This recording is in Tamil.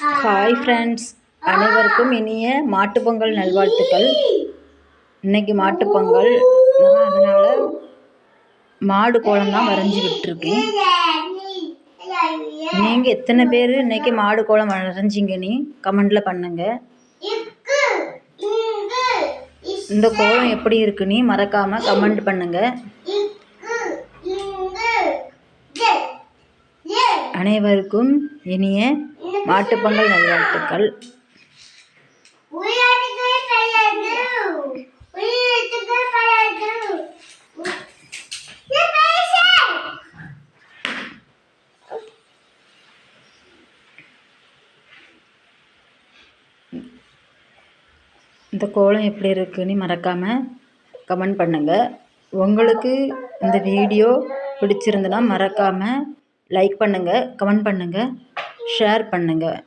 ஹாய் ஃப்ரெண்ட்ஸ், அனைவருக்கும் இனிய மாட்டுப்பொங்கல் நல்வாழ்த்துக்கள். இன்னைக்கு மாட்டுப்பொங்கல், நான் அதனால் மாடு கோலம் தான் வரைஞ்சி விட்டுருக்கேன். நீங்கள் எத்தனை பேர் இன்னைக்கு மாடு கோலம் வரைஞ்சிங்கன்னு கமெண்டில் பண்ணுங்கள். இந்த கோலம் எப்படி இருக்குன்னு மறக்காமல் கமெண்ட் பண்ணுங்கள். அனைவருக்கும் இனிய மாட்டுப்பொங்கல் நல்வாழ்த்துக்கள். இந்த கோலம் எப்படி இருக்குன்னு மறக்காமல் கமெண்ட் பண்ணுங்கள். உங்களுக்கு இந்த வீடியோ பிடிச்சிருந்துன்னா மறக்காமல் லைக் பண்ணுங்கள், கமெண்ட் பண்ணுங்கள், ஷேர் பண்ணுங்கள்.